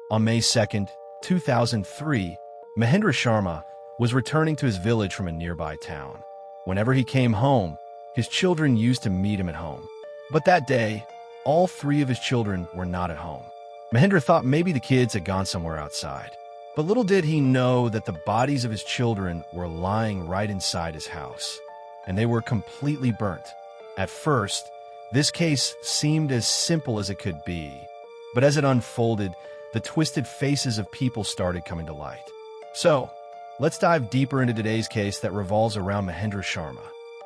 On May 2, 2003, Mahinder Sharma was returning to his village from a nearby town. Whenever he came home, his children used to meet him at home. But that day, all three of his children were not at home. Mahinder thought maybe the kids had gone somewhere outside. But little did he know that the bodies of his children were lying right inside his house, and they were completely burnt. At first, this case seemed as simple as it could be, but as it unfolded, the twisted faces of people started coming to light. So, let's dive deeper into today's case that revolves around Mahinder Sharma.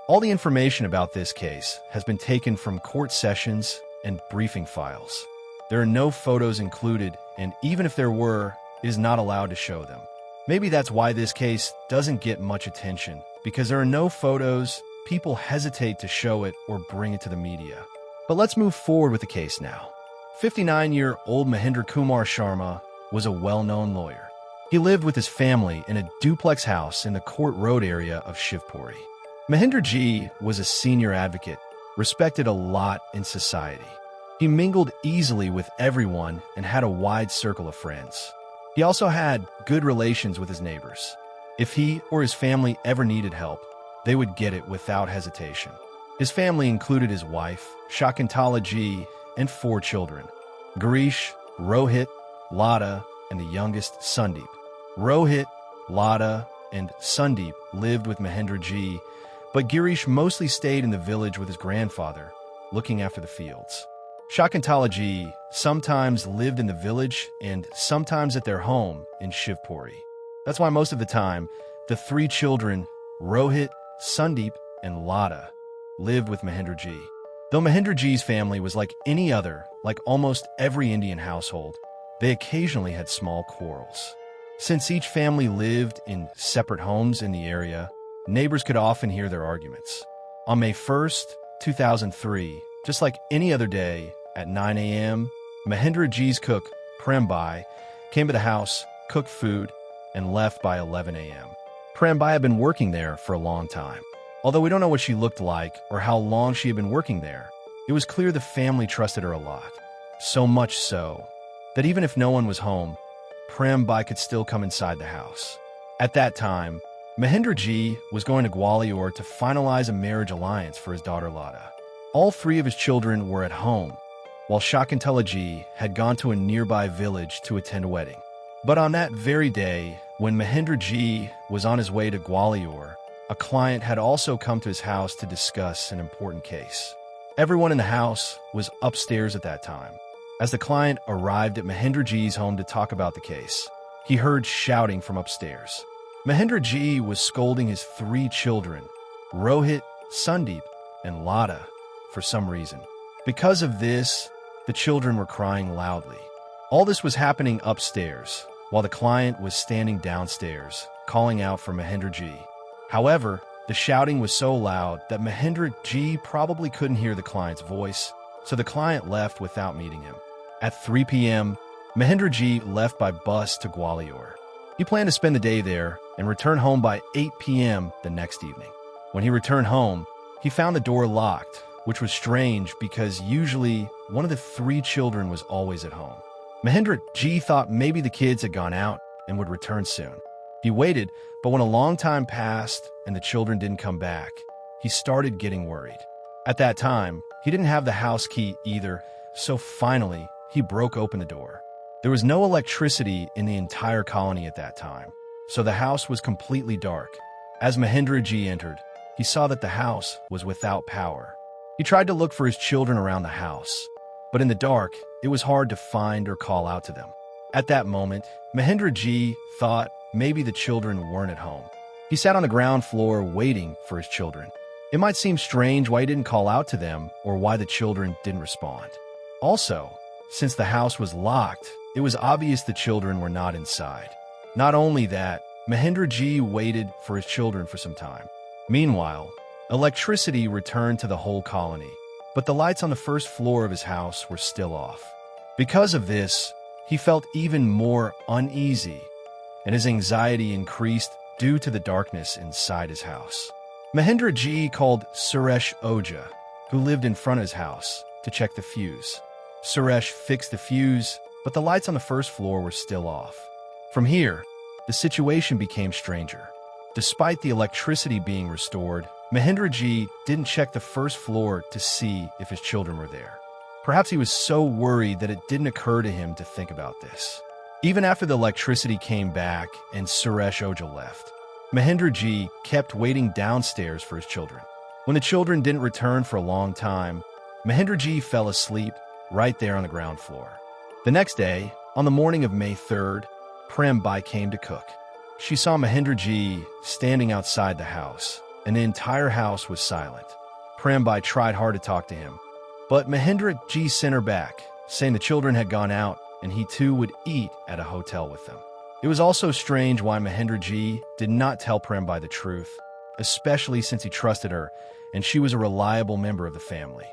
All the information about this case has been taken from court sessions and briefing files. There are no photos included, and even if there were, it is not allowed to show them. Maybe that's why this case doesn't get much attention, because there are no photos, people hesitate to show it or bring it to the media. But let's move forward with the case now. 59-year-old Mahinder Kumar Sharma was a well-known lawyer. He lived with his family in a duplex house in the Court Road area of Shivpuri. Mahinder Ji was a senior advocate, respected a lot in society. He mingled easily with everyone and had a wide circle of friends. He also had good relations with his neighbors. If he or his family ever needed help, they would get it without hesitation. His family included his wife, Shakuntala Ji, and 4 children: Girish, Rohit, Lata, and the youngest, Sandeep. Rohit, Lata, and Sandeep lived with Mahinder Ji, but Girish mostly stayed in the village with his grandfather, looking after the fields. Shakuntala Ji sometimes lived in the village and sometimes at their home in Shivpuri. That's why most of the time, the 3 children, Rohit, Sandeep, and Lata, lived with Mahinder Ji. Though Mahinder Ji's family was like any other, like almost every Indian household, they occasionally had small quarrels. Since each family lived in separate homes in the area, neighbors could often hear their arguments. On May 1st, 2003, just like any other day, at 9 a.m., Mahinder Ji's cook, Prembai, came to the house, cooked food, and left by 11 a.m. Prembai had been working there for a long time. Although we don't know what she looked like or how long she had been working there, it was clear the family trusted her a lot. So much so that even if no one was home, Prembai could still come inside the house. At that time, Mahinder Ji was going to Gwalior to finalize a marriage alliance for his daughter Lata. All 3 of his children were at home, while Shakuntala Ji had gone to a nearby village to attend a wedding. But on that very day, when Mahinder Ji was on his way to Gwalior, a client had also come to his house to discuss an important case. Everyone in the house was upstairs at that time. As the client arrived at Mahinder Ji's home to talk about the case, he heard shouting from upstairs. Mahinder Ji was scolding his 3 children, Rohit, Sandeep, and Lata, for some reason. Because of this, the children were crying loudly. All this was happening upstairs, while the client was standing downstairs, calling out for Mahinder Ji. However, the shouting was so loud that Mahinder Ji probably couldn't hear the client's voice, so the client left without meeting him. At 3 p.m., Mahinder Ji left by bus to Gwalior. He planned to spend the day there and return home by 8 p.m. the next evening. When he returned home, he found the door locked, which was strange because usually one of the 3 children was always at home. Mahinder Ji thought maybe the kids had gone out and would return soon. He waited, but when a long time passed and the children didn't come back, he started getting worried. At that time, he didn't have the house key either, so finally, he broke open the door. There was no electricity in the entire colony at that time, so the house was completely dark. As Mahinder Ji entered, he saw that the house was without power. He tried to look for his children around the house, but in the dark, it was hard to find or call out to them. At that moment, Mahinder Ji thought maybe the children weren't at home. He sat on the ground floor waiting for his children. It might seem strange why he didn't call out to them or why the children didn't respond. Also, since the house was locked, it was obvious the children were not inside. Not only that, Mahinder Ji waited for his children for some time. Meanwhile, electricity returned to the whole colony, but the lights on the first floor of his house were still off. Because of this, he felt even more uneasy, and his anxiety increased due to the darkness inside his house. Mahinder Ji called Suresh Oja, who lived in front of his house, to check the fuse. Suresh fixed the fuse, but the lights on the first floor were still off. From here, the situation became stranger. Despite the electricity being restored, Mahinder Ji didn't check the first floor to see if his children were there. Perhaps he was so worried that it didn't occur to him to think about this. Even after the electricity came back and Suresh Ojha left, Mahinder Ji kept waiting downstairs for his children. When the children didn't return for a long time, Mahinder Ji fell asleep right there on the ground floor. The next day, on the morning of May 3rd, Prem Bai came to cook. She saw Mahinder Ji standing outside the house, and the entire house was silent. Prem Bai tried hard to talk to him, but Mahinder Ji sent her back, saying the children had gone out and he too would eat at a hotel with them. It was also strange why Mahinder Ji did not tell Prem Bai the truth, especially since he trusted her and she was a reliable member of the family.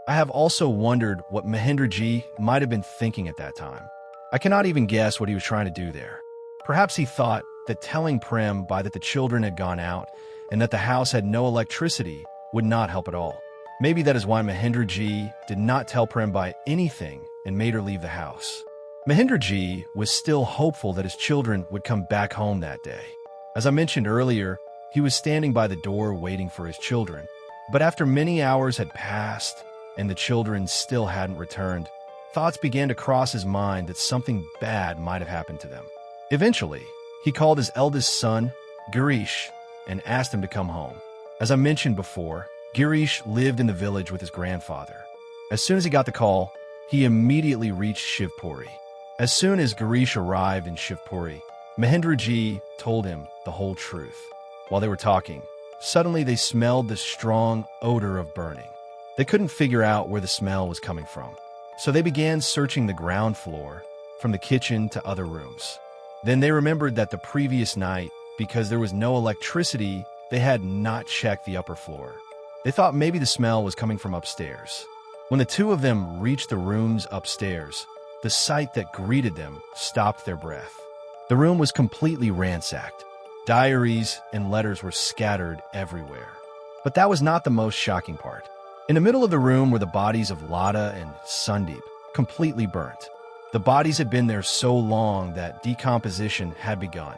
I have also wondered what Mahinder Ji might have been thinking at that time. I cannot even guess what he was trying to do there. Perhaps he thought that telling Prem Bai that the children had gone out and that the house had no electricity would not help at all. Maybe that is why Mahinder Ji did not tell Prem Bai anything and made her leave the house. Mahinder Ji was still hopeful that his children would come back home that day. As I mentioned earlier, he was standing by the door waiting for his children. But after many hours had passed and the children still hadn't returned, thoughts began to cross his mind that something bad might have happened to them. Eventually, he called his eldest son, Girish, and asked him to come home. As I mentioned before, Girish lived in the village with his grandfather. As soon as he got the call, he immediately reached Shivpuri. As soon as Girish arrived in Shivpuri, Mahinder Ji told him the whole truth. While they were talking, suddenly they smelled the strong odor of burning. They couldn't figure out where the smell was coming from, so they began searching the ground floor, from the kitchen to other rooms. Then they remembered that the previous night, because there was no electricity, they had not checked the upper floor. They thought maybe the smell was coming from upstairs. When the two of them reached the rooms upstairs, the sight that greeted them stopped their breath. The room was completely ransacked. Diaries and letters were scattered everywhere. But that was not the most shocking part. In the middle of the room were the bodies of Lata and Sundeep, completely burnt. The bodies had been there so long that decomposition had begun.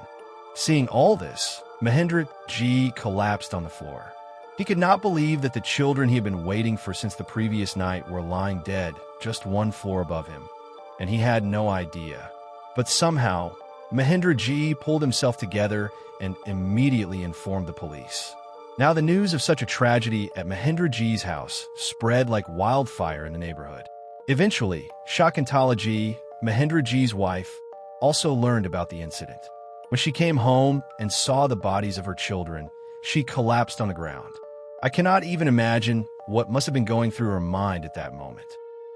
Seeing all this, Mahinder Ji collapsed on the floor. He could not believe that the children he had been waiting for since the previous night were lying dead just one floor above him, and he had no idea. But somehow, Mahinder Ji pulled himself together and immediately informed the police. Now the news of such a tragedy at Mahinder Ji's house spread like wildfire in the neighborhood. Eventually, Shakuntala Ji, Mahinder Ji's wife, also learned about the incident. When she came home and saw the bodies of her children, she collapsed on the ground. I cannot even imagine what must have been going through her mind at that moment.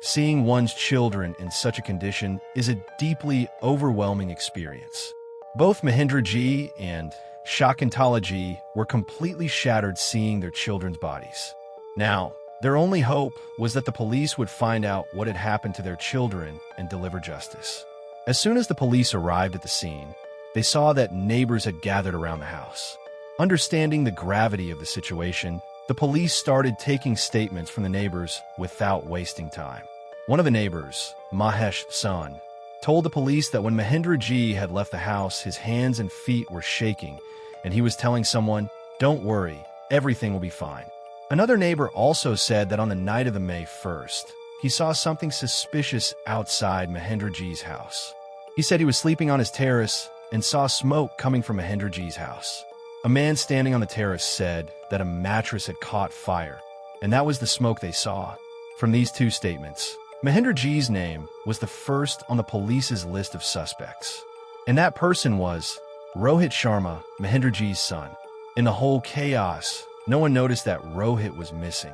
Seeing one's children in such a condition is a deeply overwhelming experience. Both Mahinder Ji and Shakuntala Ji were completely shattered seeing their children's bodies. Now, their only hope was that the police would find out what had happened to their children and deliver justice. As soon as the police arrived at the scene, they saw that neighbors had gathered around the house. Understanding the gravity of the situation, the police started taking statements from the neighbors without wasting time. One of the neighbors, Mahesh's son, told the police that when Mahinder Ji had left the house, his hands and feet were shaking, and he was telling someone, "Don't worry, everything will be fine." Another neighbor also said that on the night of the May 1st, he saw something suspicious outside Mahinder Ji's house. He said he was sleeping on his terrace and saw smoke coming from Mahinder Ji's house. A man standing on the terrace said that a mattress had caught fire, and that was the smoke they saw. From these two statements, Mahinder Ji's name was the first on the police's list of suspects. And that person was Rohit Sharma, Mahinder Ji's son. In the whole chaos, no one noticed that Rohit was missing.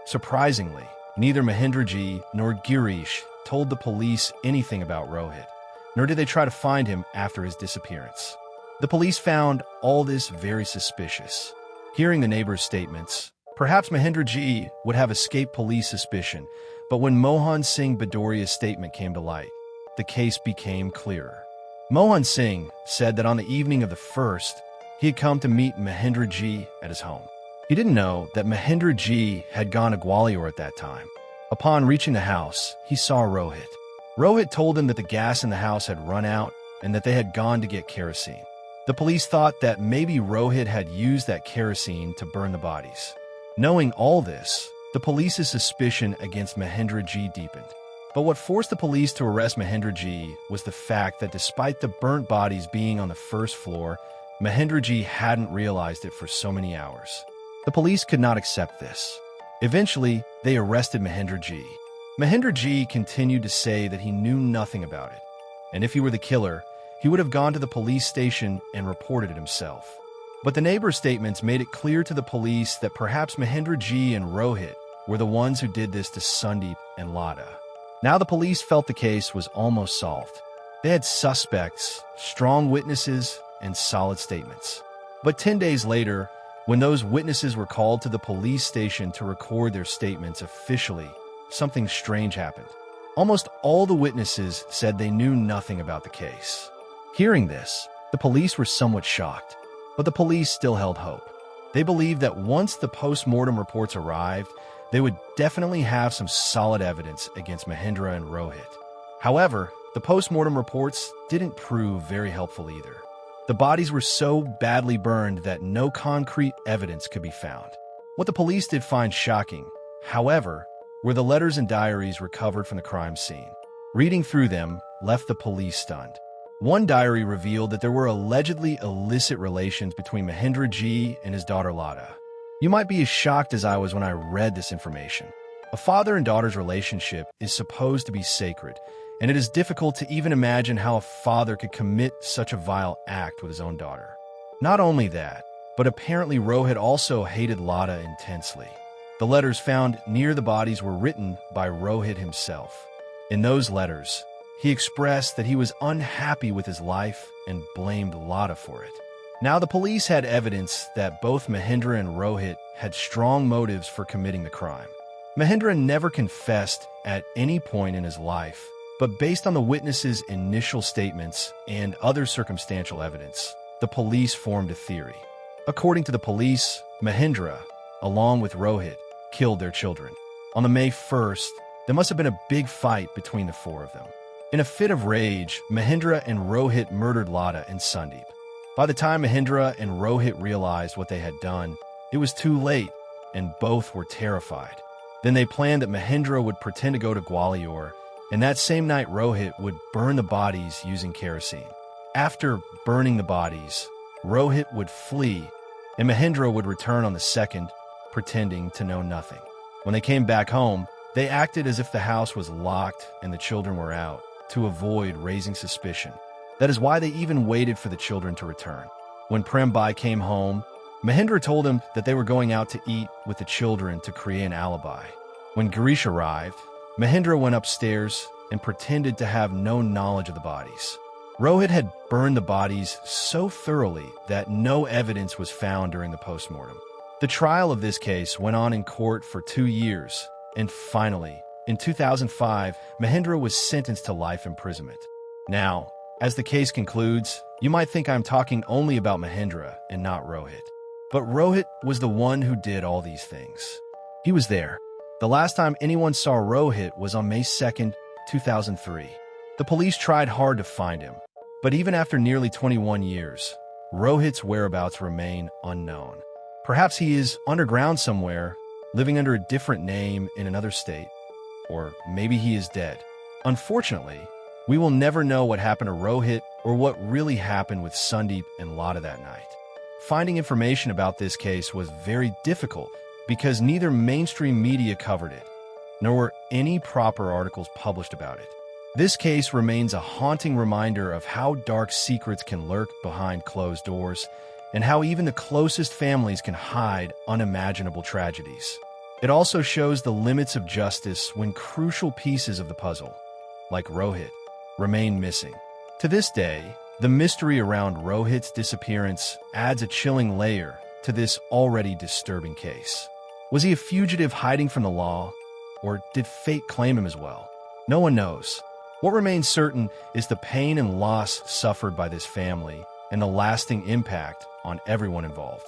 Surprisingly, neither Mahinder Ji nor Girish told the police anything about Rohit, nor did they try to find him after his disappearance. The police found all this very suspicious. Hearing the neighbors' statements, perhaps Mahinder Ji would have escaped police suspicion, but when Mohan Singh Badoria's statement came to light, the case became clearer. Mohan Singh said that on the evening of the 1st, he had come to meet Mahinder Ji at his home. He didn't know that Mahinder Ji had gone to Gwalior at that time. Upon reaching the house, he saw Rohit. Rohit told them that the gas in the house had run out and that they had gone to get kerosene. The police thought that maybe Rohit had used that kerosene to burn the bodies. Knowing all this, the police's suspicion against Mahinder G deepened. But what forced the police to arrest Mahinder G was the fact that despite the burnt bodies being on the first floor, Mahinder G hadn't realized it for so many hours. The police could not accept this. Eventually, they arrested Mahinder G. Mahinder G continued to say that he knew nothing about it, and if he were the killer, he would have gone to the police station and reported it himself. But the neighbors' statements made it clear to the police that perhaps Mahinder G and Rohit were the ones who did this to Sandeep and Lada. Now the police felt the case was almost solved. They had suspects, strong witnesses, and solid statements. But 10 days later, when those witnesses were called to the police station to record their statements officially, something strange happened. Almost all the witnesses said they knew nothing about the case. Hearing this, the police were somewhat shocked, but the police still held hope. They believed that once the post-mortem reports arrived, they would definitely have some solid evidence against Mahinder and Rohit. However, the post-mortem reports didn't prove very helpful either. The bodies were so badly burned that no concrete evidence could be found. What the police did find shocking, however, were the letters and diaries recovered from the crime scene. Reading through them left the police stunned. One diary revealed that there were allegedly illicit relations between Mahinder G and his daughter Lada. You might be as shocked as I was when I read this information. A father and daughter's relationship is supposed to be sacred, and it is difficult to even imagine how a father could commit such a vile act with his own daughter. Not only that, but apparently Rohit also hated Lada intensely. The letters found near the bodies were written by Rohit himself. In those letters, he expressed that he was unhappy with his life and blamed Lada for it. Now the police had evidence that both Mahinder and Rohit had strong motives for committing the crime. Mahinder never confessed at any point in his life, but based on the witnesses' initial statements and other circumstantial evidence, the police formed a theory. According to the police, Mahinder, along with Rohit, killed their children. On the May 1st, there must have been a big fight between the four of them. In a fit of rage, Mahinder and Rohit murdered Lada and Sandeep. By the time Mahinder and Rohit realized what they had done, it was too late, and both were terrified. Then they planned that Mahinder would pretend to go to Gwalior, and that same night Rohit would burn the bodies using kerosene. After burning the bodies, Rohit would flee, and Mahinder would return on the 2nd, pretending to know nothing. When they came back home, they acted as if the house was locked and the children were out, to avoid raising suspicion. That is why they even waited for the children to return. When Prem Bai came home, Mahinder told him that they were going out to eat with the children to create an alibi. When Girish arrived, Mahinder went upstairs and pretended to have no knowledge of the bodies. Rohit had burned the bodies so thoroughly that no evidence was found during the postmortem. The trial of this case went on in court for 2 years, and finally, in 2005, Mahinder was sentenced to life imprisonment. Now, as the case concludes, you might think I'm talking only about Mahinder and not Rohit. But Rohit was the one who did all these things. He was there. The last time anyone saw Rohit was on May 2nd, 2003. The police tried hard to find him, but even after nearly 21 years, Rohit's whereabouts remain unknown. Perhaps he is underground somewhere, living under a different name in another state, or maybe he is dead. Unfortunately, we will never know what happened to Rohit or what really happened with Sandeep and Lada that night. Finding information about this case was very difficult because neither mainstream media covered it, nor were any proper articles published about it. This case remains a haunting reminder of how dark secrets can lurk behind closed doors and how even the closest families can hide unimaginable tragedies. It also shows the limits of justice when crucial pieces of the puzzle, like Rohit, remain missing. To this day, the mystery around Rohit's disappearance adds a chilling layer to this already disturbing case. Was he a fugitive hiding from the law, or did fate claim him as well? No one knows. What remains certain is the pain and loss suffered by this family and the lasting impact on everyone involved.